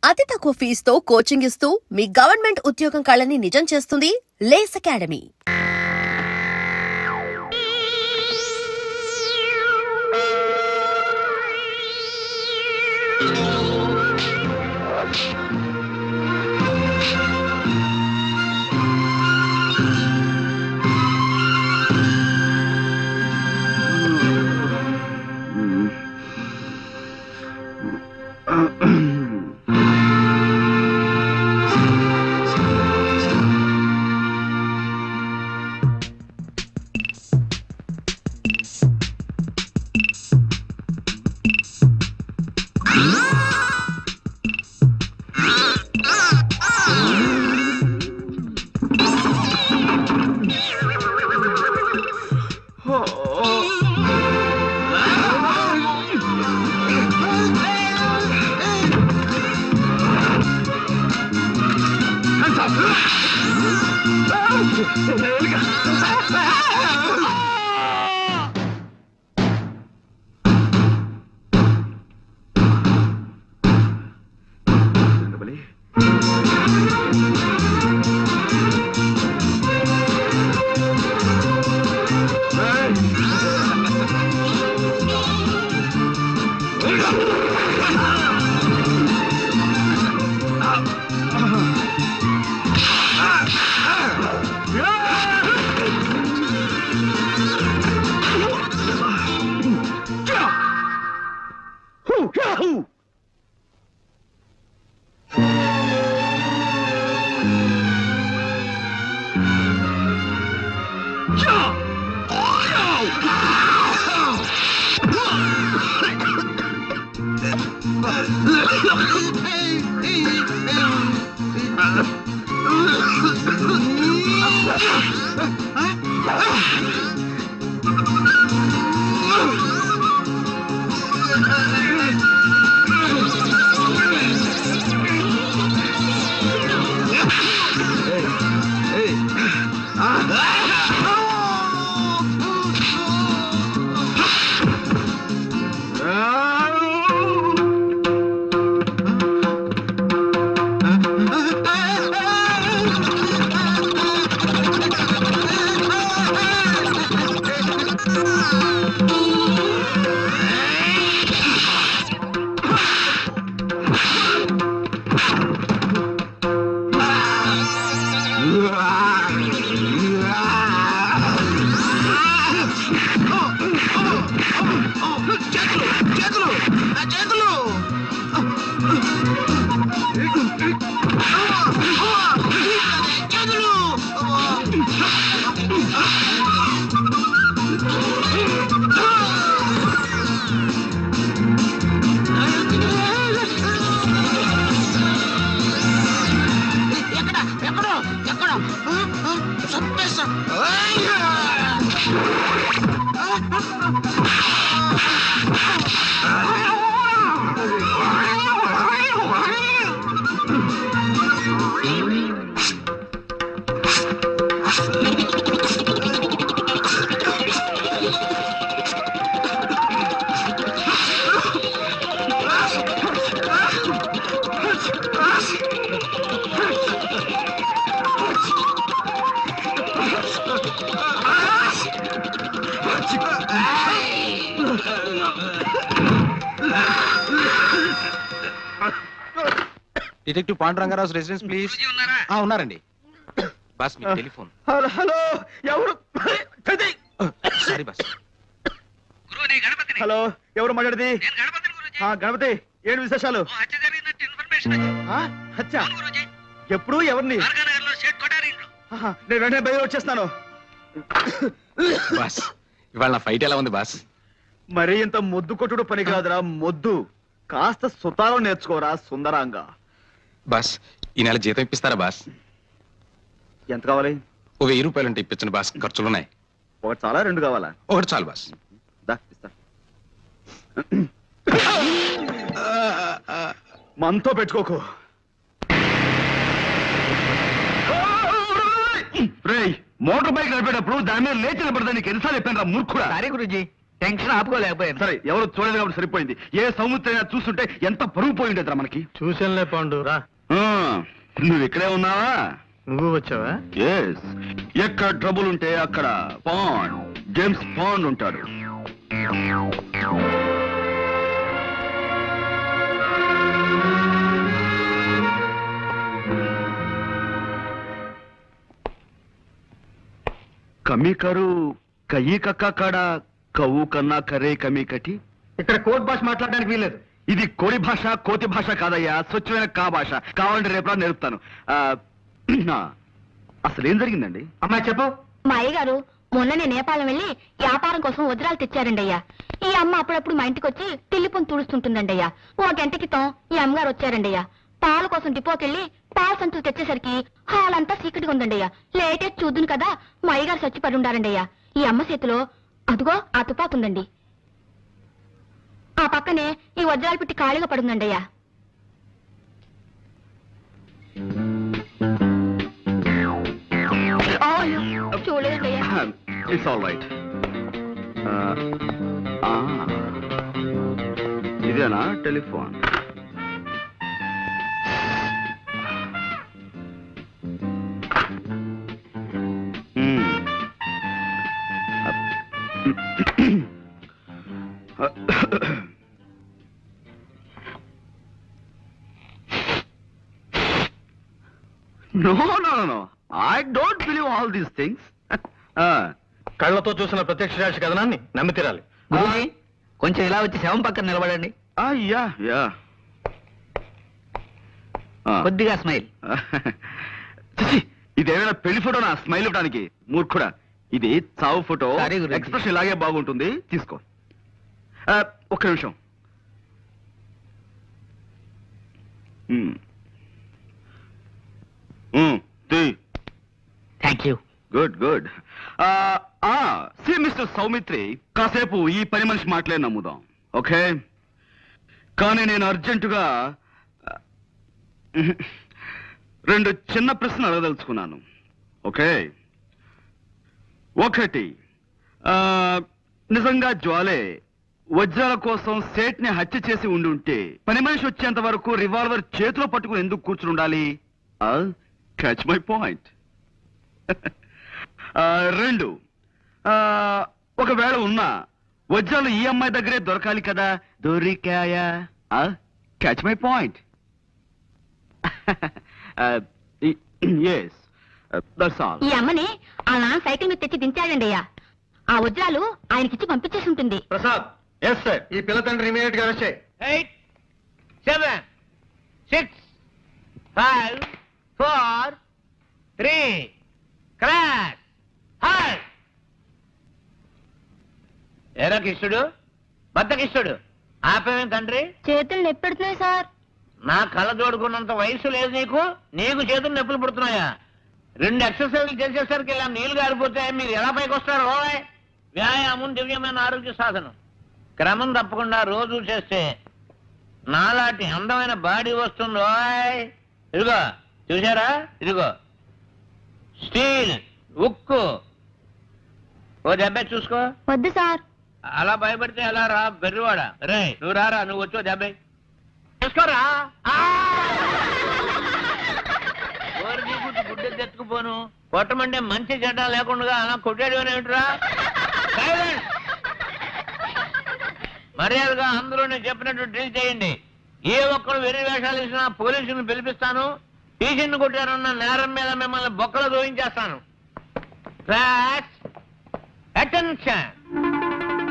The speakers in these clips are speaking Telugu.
అతి తక్కువ ఫీజుతో కోచింగ్ ఇస్తూ మీ గవర్నమెంట్ ఉద్యోగం కళని నిజం చేస్తుంది లేస్ academy. Detective Pandurangarao residence please. ఉన్నారండి బాస్, మీ టెలిఫోన్. హలో హలో, ఎవరు? Sorry boss. హలో, ఎవరు మాట్లాడేది? గణపతి, ఏంటి విశేషాలు? హత్య ఎప్పుడు? ఎవరిని? నేను వెంటనే బయలు వచ్చేస్తాను. బాస్, ఇవాళ నా ఫైట్ ఎలా ఉంది బాస్? మరీ ఇంత మొద్దు కొట్టుడు పని కాదురా మొద్దు. కాస్త సుతారం నేర్చుకోరా సుందరాంగా. బాస్, ఈ నెల జీతం ఇప్పిస్తారా బాస్? ఎంత కావాలి? ఓ 1000 రూపాయలు అంటే ఇప్పించండి బాస్, ఖర్చులున్నాయి. ఒకటి చాలా, 2 కావాలా? ఒకటి చాలు బాస్. ఇస్తా. మనతో పెట్టుకోకు. మోటార్ బైక్ నడిపేటప్పుడు దాని మీద లేచి నిలబడదా నీకు ఎన్నిసార్లు చెప్పాను రా మూర్ఖుడా? సరే గురుజీ, టెన్షన్ ఆపుకోలేకపోయాను. సరే ఎవరు చూడలేదు కాబట్టి సరిపోయింది. ఏ సౌమిత్రైనా చూస్తుంటే ఎంత పరుగు పోయి ఉండేదిరా మనకి. చూసానులే పాండు రా. ఆ, నువ్వు ఇక్కడే ఉన్నావా? నువ్వు వచ్చావా? ఎస్. ఎక్కడ ట్రబుల్ ఉంటే అక్కడ పాండ్, జేమ్స్ పాండ్ ఉంటాడు. కమ్మి కరు కయ్యి కక్క కాడ కవ్వు కన్నా కరే కమి కటి. ఇక్కడ కోర్ట్ భాష మాట్లాడడానికి వీల్లేదు. ఇది కోడి భాష కోతి భాష కాదయ్యా, స్వచ్ఛమైన కా భాష. కావాలంటే రేపు నేర్పుతాను. అసలు ఏం జరిగిందండి? అమ్మాయి చెప్పు. మా అయ్యగారు మొన్ననే నేపాలం వెళ్ళి వ్యాపారం కోసం వజ్రాలు తెచ్చారండి అయ్యా. ఈ అమ్మ అప్పుడప్పుడు మా ఇంటికి వచ్చి తిల్లిపొని తుడుస్తుంటుందండి అయ్యా. ఓ గంట క్రితం ఈ అమ్మగారు వచ్చారండి అయ్యా. పాల కోసం డిపోకెళ్ళి పాల సంచులు తెచ్చేసరికి హాల్ అంతా చీకటిగా ఉందండి అయ్యా. లేటెస్ట్ చూద్దును కదా మా అయ్యగారు చచ్చిపడి ఉండారండి అయ్యా. ఈ అమ్మ చేతిలో అదుగో ఆ తుపాకుందండి. ఆ పక్కనే ఈ వజ్రాలు పెట్టి ఖాళీగా పడుందండి అయ్యా. చూడలేదండి అయ్యా. It's all right. ఇదేనా telephone? No, no, no, no. I don't believe all these things. కళ్ళతో చూసిన ప్రత్యక్ష సాక్షి కథనాన్ని నమ్మి తీరాలి. గురూజీ, కొంచెం ఇలా వచ్చి శవం పక్కన నిలబడండి. Yeah yeah. కొద్దిగా స్మైల్. ఇదేమైనా పెళ్లి ఫోటోనా స్మైల్ ఇవ్వడానికి? మూర్ఖుడా, ఇది చావు ఫోటో. Sorry, గురూజీ. ఎక్స్ప్రెషన్ ఇలాగే బాగుంటుంది, తీసుకో. ఒక్క నిమిషం. Thank you. Good good. See mister Soumitri, కాసేపు ఈ పని మనిషి మాటలే నమ్ముదాం, ఓకే? కానీ నేను అర్జెంటుగా రెండు చిన్న ప్రశ్నలు అడగదలుచుకున్నాను, ఓకే? ఒకటి, నిజంగా జ్వాలే వజ్రాల కోసం సేట్ ని హత్య చేసి ఉండుంటే పని మనిషి వచ్చేంత వరకు రివాల్వర్ చేతిలో పట్టుకుని ఎందుకు కూర్చుని ఉండాలి? Catch my point. రెండు, ఒకవేళ ఉన్నా వజ్రాలు ఈ అమ్మాయి దగ్గరే దొరకాలి కదా, దొరికాయా? Catch my point. Yes, that's all. ఈ అమ్మని ఆ నాన్న సైకిల్ మీద తెచ్చి దించాడండి అయ్యా. ఆ వజ్రాలు ఆయనకిచ్చి పంపించేసి ఉంటుంది. ప్రసాద్. Yes sir. ఈ పిల్ల తండ్రి ఇమీడియట్ గా అరెస్ట్ చేయి. 8, 7, 6, 5, 4, 3, క్రాష్ హాల్. ఎరా కిష్టుడు, బద్ద కిష్టుడు, ఆపేమేం తండ్రి? చేతులు నొప్పెడుతున్నాయి సార్. నా కళ్ళ జోడుకున్నంత వయసు లేదు నీకు, నీకు చేతులు నొప్పులు పుడుతున్నాయా? 2 ఎక్సర్సైజ్లు చేసేసరికి ఇలా నీళ్లు గారిపోతే మీరు ఎలా పైకి వస్తారు? ఓయ్, వ్యాయామం దివ్యమైన ఆరోగ్య సాధనం. క్రమం తప్పకుండా రోజు చేస్తే నాలాంటి అందమైన బాడీ వస్తుంది. ఓయ్, ఇదిగో చూసారా, ఇదిగో స్టీల్, ఉక్కు. ఓ దెబ్బ చూసుకో. వద్దు సార్. అలా భయపడితే ఎలా రా బెర్రివాడ. రే నువ్వు రారా, నువ్వు వచ్చో దెబ్బ చూసుకోరా. గుడ్డలు తెచ్చుకుపోను, కొట్టమంటే మంచి చెడ్డ లేకుండా అలా కొట్టాడు ఏమిట్రా? మర్యాదగా అందరూ నేను చెప్పినట్టు డ్రిల్ చేయండి. ఏ ఒక్కరు వెర్రి వేషాలు ఇచ్చినా పోలీసులను పిలిపిస్తాను. టీచర్ని కొట్టారన్న నేరం మీద మిమ్మల్ని బొక్కలు దోయించేస్తాను. అటెన్షన్.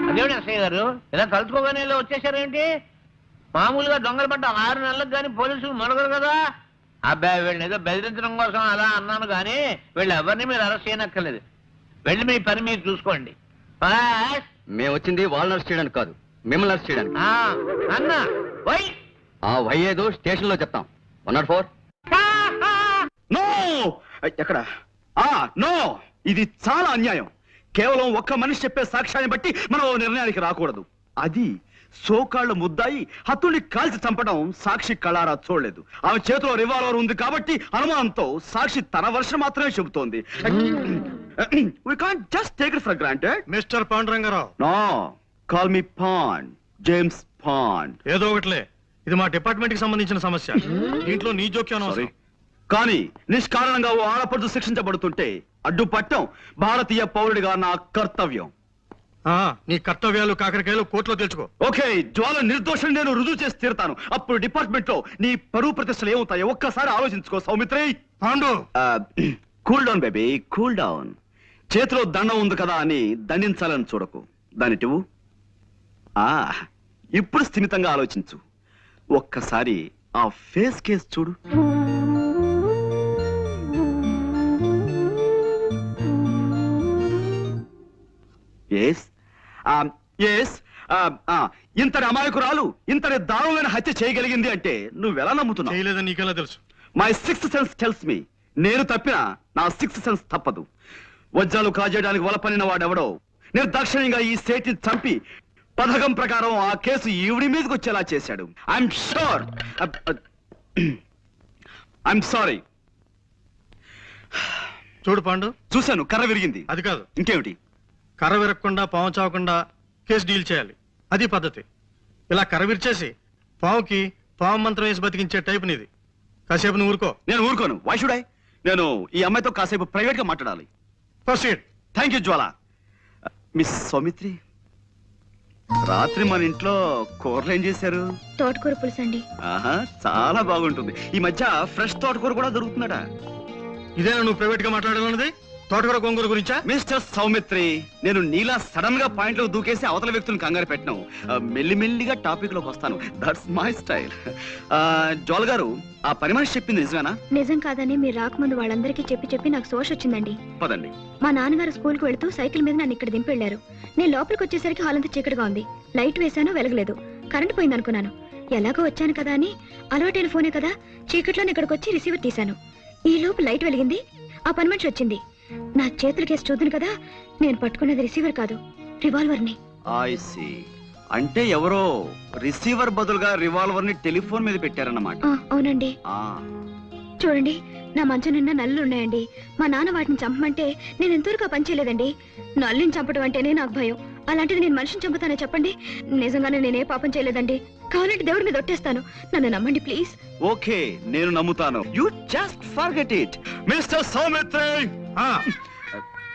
అదేమిటి అసయ్య గారు, ఇలా కలుసుకోగానే ఇలా వచ్చేసారేంటి? మామూలుగా దొంగలు పడ్డ 6 నెలలకు కానీ పోలీసులు మొదలగరు కదా. అబ్బాయి వీళ్ళని ఏదో బెదిరించడం కోసం అలా అన్నాను కానీ వీళ్ళు ఎవరిని మీరు అరెస్ట్ చేయనక్కర్లేదు. వెళ్ళి మీ పని మీరు చూసుకోండి. మేము వచ్చింది వాళ్ళని అరెస్ట్ చేయడానికి కాదు, మిమ్మల్ని అరెస్ట్ చేయడానికి. అన్న వై ఆ వై ఏదో స్టేషన్ లో చెప్తాం. 104. నో, ఎక్కడ? నో, ఇది చాలా అన్యాయం. కేవలం ఒక్క మనిషి చెప్పే సాక్ష్యాన్ని బట్టి మనం ఓ నిర్ణయానికి రాకూడదు. అది సోకాళ్ల ముద్దాయి హత్తుని కాల్చి చంపడం సాక్షి కళారా చూడలేదు. ఆమె చేతిలో రివాల్వర్ ఉంది కాబట్టి అనుమానంతో సాక్షి తన వర్షం మాత్రమే చెబుతోంది. We can't just take it for granted. Mister Pandurangarao, no, call me Pond, James Pond. ఏదో ఒకటిలే, ఇది మా డిపార్ట్మెంట్ కి సంబంధించిన సమస్య. దీంట్లో నీ జోక్యం సారీ. అవసరం. కానీ నిష్కారణంగా ఓ ఆడపడుచు శిక్షించబడుతుంటే అడ్డుపట్టం భారతీయ పౌరుడిగా నా కర్తవ్యం. నీ కర్తవ్యాలు కాకరకాయలు కోర్టులో తెలుసుకో. ఓకే, జ్వాల నిర్దోషం నేను రుజువు చేసి తీరుతాను. అప్పుడు డిపార్ట్మెంట్ లో నీ పరువు ప్రతిష్టలు ఏమవుతాయో ఒక్కసారి ఆలోచించుకో Saumitri. Pandu, cool down baby, cool down. చేతిలో దండం ఉంది కదా అని దండించాలని చూడకు. దానిటివు. ఇప్పుడు స్థిమితంగా ఆలోచించు. ఒక్కసారి ఆ ఫేస్ కేస్ చూడు. ఎస్ ఎస్ ఇంతటి అమాయకురాలు ఇంతటి దారుణమైన హత్య చేయగలిగింది అంటే నువ్వెలా నమ్ముతున్నావు? చేయలేదని నీకెలా తెలుసు? My sixth sense tells me. నేను తప్పినా నా సిక్స్త్ సెన్స్ తప్పదు. వజ్రాలు కాజేయడానికి వలపనిన వాడెవడో నిర్దాక్షిణ్యంగా ఈ సేటిని చంపి పథకం ప్రకారం ఆ కేసు ఈవిడి మీదకి వచ్చేలా చేశాడు. I'm sure. I'm sorry. చూడు పాండు, చూశాను, కర్ర విరిగింది. అది కాదు, ఇంకేమిటి? కర్ర విరగకుండా పాము చావకుండా కేసు డీల్ చేయాలి. అది పద్ధతి. ఇలా కర్ర విరిచేసి పావుకి పాము మంత్రం వేసి బతికించే టైప్ నీది. కాసేపు నువ్వు ఊరుకో. నేను ఊరుకోను. Why should I? నేను ఈ అమ్మాయితో కాసేపు ప్రైవేట్ గా మాట్లాడాలి. Proceed. Thank you Jwala. Miss Soumitri, రాత్రి మన ఇంట్లో కూరలు ఏం చేశారు? తోటకూర పులుసు అండి. ఆహా, చాలా బాగుంటుంది. ఈ మధ్య ఫ్రెష్ తోటకూర కూడా దొరుకుతున్నాడా? ఇదేనా నువ్వు ప్రైవేట్ గా మాట్లాడాలన్నది? తోటకూర గోంగూర గురించా? మిస్టర్ సౌమిత్రి, నేను నీలా సడన్ గా పాయింట్ లో దూకేసి అవతల వ్యక్తులను కంగారు పెట్టను. మెల్లిమెల్లిగా టాపిక్ లోకి వస్తాను. That's my style. జోల్ గారు, ఆ పని మనిషి చెప్పింది నిజమేనా? నిజం కాదని మీరు రాకముందు వాళ్ళందరికీ చెప్పి నాకు సోష్ వచ్చిందండి. పదండి. మా నాన్నగారు స్కూల్కి వెళ్తూ సైకిల్ మీద నన్ను ఇక్కడ దింపి వెళ్లారు. నేను లోపలికి వచ్చేసరికి హాల్ అంతా చీకటిగా ఉంది. లైట్ వేశాను, వెలగలేదు. కరెంట్ పోయింది అనుకున్నాను. ఎలాగో వచ్చాను కదా అని అలవాటైన ఫోనే కదా, చీకట్లోనే ఇక్కడికి వచ్చి రిసీవర్ తీశాను. ఈ లోపు లైట్ వెలిగింది. ఆ పని మనిషి వచ్చింది. నా చేతుల కేసు చూద్దును కదా, నేను పట్టుకున్నది రిసీవర్ కాదు, రివాల్వర్ ని. I see. అంటే ఎవరో రిసీవర్ బదులుగా రివాల్వర్ ని టెలిఫోన్ మీద పెట్టారన్నమాట. అవునండి. చూడండి, నా మంచం నిండా నల్లులు ఉన్నాయండి. మా నాన్న వాటిని చంపమంటే నేను ఎంతవరకు ఆ పని చేయలేదండి. నల్లుని చంపడం అంటేనే నాకు భయం. అలాంటిది నేను మనిషిని చంపుతానే చెప్పండి? నిజంగానే నేనే పాపం చేయలేదండి. కావాలంటే దేవుడి మీద ఒట్టేస్తాను. నన్ను నమ్మండి ప్లీజ్. ఓకే, నేను నమ్ముతాను. You just forget it. Mister Saumitri,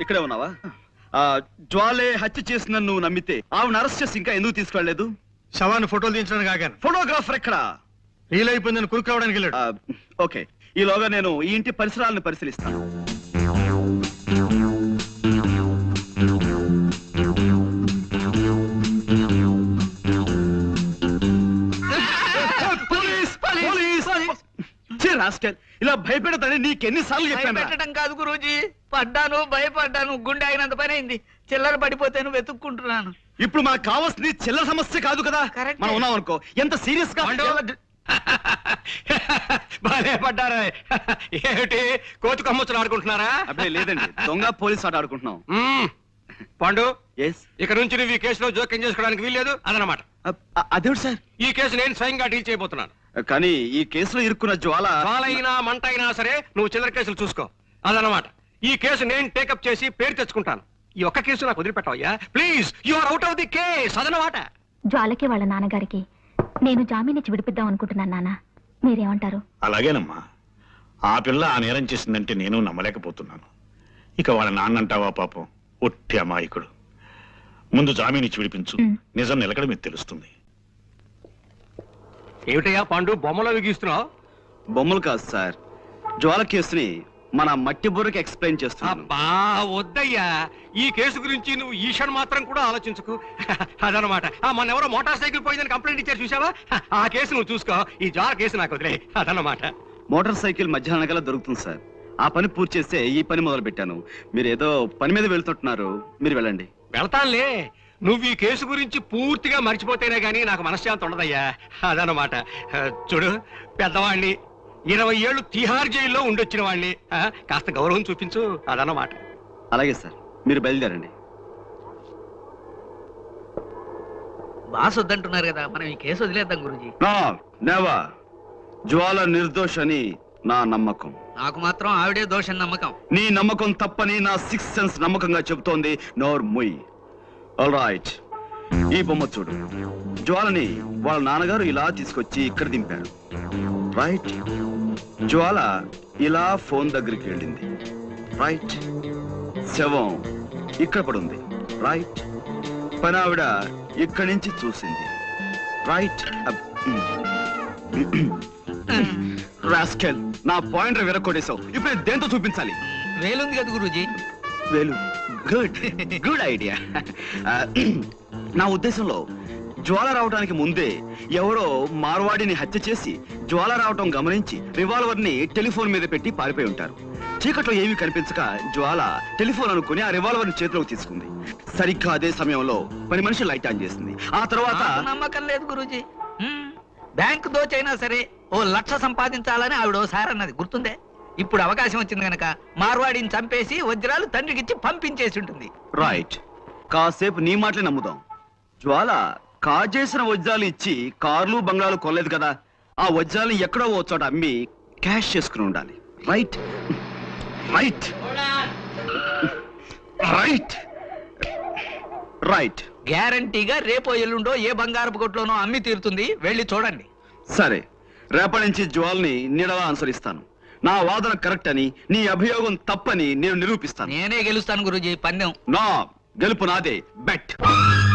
ఇక్కడే ఉన్నావా? జ్వాలే హత్య చేసిన నువ్వు నమ్మితే ఆవిడ అరెస్ట్ చేసి ఇంకా ఎందుకు తీసుకెళ్లలేదు? శవాన్ని ఫోటోలు తీయించడానికి ఆగాను. ఫోటోగ్రాఫర్ ఎక్కడ? రీల్ అయిపోయిందని కురుకు రావడానికి వెళ్ళాడు. ఓకే, ఈలోగా నేను ఈ ఇంటి పరిసరాలను పరిశీలిస్తాను. పోలీస్! పోలీస్! ఛీ, రాస్కెల్, ఇలా భయపెడతానని నీకెన్నిసార్లు చెప్పాను? పెట్టడం కాదు గురూజీ, పడ్డాను, భయపడ్డాను, గుండె అయినంత పని అయింది. చిల్లర పడిపోతేను వెతుక్కుంటున్నాను. ఇప్పుడు మనకు కావాల్సింది చిల్లర సమస్య కాదు కదా. కరెక్టే. మనం ఉన్నాం అనుకో, ఎంత సీరియస్ గా బాగా పడ్డారా? ఏమిటి కోతి కమ్మొచ్చులు ఆడుకుంటున్నారా? అబ్బే లేదండి, దొంగ పోలీస్ ఆట ఆడుకుంటున్నాం. పాండు, ఎస్. ఇక నుంచి నువ్వు ఈ కేసులో జోక్యం చేసుకోవడానికి వీల్లేదు అదనమాట. అదేమిటి సార్? ఈ కేసు నేను స్వయంగా డీల్ చేయబోతున్నాను. కానీ ఈ కేసులో ఇరుక్కున్న జ్వాల వాళ్ళైనా మంట అయినా సరే నువ్వు చిల్లర కేసులు చూసుకో అదనమాట. ఈ కేసు నేను టేకప్ చేసి పేరు తెచ్చుకుంటాను. ఈ ఒక్క కేసు నాకు వదిలిపెట్టవయ్యా please. You are out of the case అదనమాట. జ్వాలకి వాళ్ళ నాన్నగారికి నేను జామీన్ ఇచ్చి విడిపిద్దాం అనుకుంటున్నాను. నాన్న, మీరేమంటారు? అలాగేనమ్మా. ఆ పిల్ల ఆ నేరం చేసిందంటే నేను నమ్మలేకపోతున్నాను. ఇక వాళ్ళ నాన్నంటావా పాపం, ఒట్టి అమాయకుడు. ముందు జామీన్ ఇచ్చి విడిపించు, నిజం నిలకడ మీకు తెలుస్తుంది. ఏమిటయ్యా పాండు బొమ్మలో విగిస్తున్నావు? బొమ్మలు కాదు సార్, జ్వాల కేసుని మన మట్టి బుర్రకి ఎక్స్ప్లెయిన్ చేస్తున్నాను. అబ్బా వద్దయ్యా, ఈ కేసు గురించి నువ్వు ఈషన్ మాత్రం కూడా ఆలోచించుకు. అదనమాట. మన ఎవరో మోటార్ సైకిల్ పోయిందని కంప్లైంట్ ఇచ్చారు చూసావా? ఆ కేసు నువ్వు చూసుకో, ఈ జాల కేసు నాకు వదిలే అదనమాట. మోటార్ సైకిల్ మధ్యాహ్నం గల దొరుకుతుంది సార్. ఆ పని పూర్తి చేస్తే ఈ పని మొదలు పెట్టాను. మీరు ఏదో పని మీద వెళ్తుంటున్నారు, మీరు వెళ్ళండి. వెళ్తానులే, నువ్వు ఈ కేసు గురించి పూర్తిగా మర్చిపోతేనే గానీ నాకు మనశ్శాంతి ఉండదయ్యా అదనమాట. చూడు, పెద్దవాణ్ణి, 20 ఏళ్ళు తిహార్ జైల్లో ఉండొచ్చిన వాడిని, కాస్త గౌరవం చూపించు అదనమాట. అలాగే సార్, మీరు బయలుదేరండి. బాస్ వద్దంటున్నారు కదా, మనం ఈ కేసు వదిలేద్దాం గురూజీ. నా నెవర్. జ్వాల నిర్దోష్ అని నా నమ్మకం. నాకు మాత్రం ఆవిడే దోషం నమ్మకం. నీ నమ్మకం తప్పని నా సిక్స్త్ సెన్స్ నమ్మకంగా చెబుతోంది. నోర్ ముయ్. ఆల్ రైట్, ఈ బొమ్మ చూడు. జ్వాలని వాళ్ళ నాన్నగారు ఇలా తీసుకొచ్చి ఇక్కడ దింపారు. రైట్. జ్వాల ఇలా ఫోన్ దగ్గరికి వెళ్ళింది. రైట్. శవం ఇక్కడ పడుంది. రైట్. పనావిడ ఇక్కడి నుంచి చూసింది. రైట్. రాస్కెల్, నా పాయింటర్ విరక్కొడేశావు. ఇప్పుడు నేను దేంతో చూపించాలి? వేలుంది కదా గురూజీ. వేలు. Good good idea. నా ఉద్దేశంలో జ్వాల రావడానికి ముందే ఎవరో మార్వాడిని హత్య చేసి జ్వాల రావటం గమనించి రివాల్వర్ ని టెలిఫోన్ మీద పెట్టి పారిపోయి ఉంటారు. చీకట్లో ఏమీ కనిపించక జ్వాల టెలిఫోన్ అనుకుని ఆ రివాల్వర్ ని చేతిలోకి తీసుకుంది. సరిగ్గా అదే సమయంలో పని మనిషి లైట్ ఆన్ చేసింది. ఆ తర్వాత నమ్మకం లేదు గురూజీ. బ్యాంకు దోచైనా సరే ఓ 1,00,000 సంపాదించాలని ఆవిడ ఓసారి అన్నది గుర్తుందే. ఇప్పుడు అవకాశం వచ్చింది గనక మార్వాడిని చంపేసి వజ్రాలు తండ్రికిచ్చి పంపించేసి ఉంటుంది. రైట్. కాసేపు నీ మాటలే నమ్ముదాం. జ్వాల కాజేసిన వజ్రాలు ఇచ్చి కార్లు బంగ్లాలు కొనలేదు కదా. ఆ వజ్రాలను ఎక్కడో ఓ చోట అమ్మి క్యాష్ చేసుకుని ఉండాలి. రైట్. రైట్. రైట్. రైట్. గ్యారంటీగా రేపో ఎల్లుండో ఏ బంగారపు కొట్లోనో అమ్మి తీరుతుంది. వెళ్ళి చూడండి. సరే, రేపటి నుంచి జ్వాల్ని నీడలా అనుసరిస్తాను. నా వాదన కరెక్ట్ అని, నీ అభియోగం తప్పని నేను నిరూపిస్తాను. నేనే గెలుస్తాను గురూజీ పందెం. నా గెలుపు నాదే. బెట్.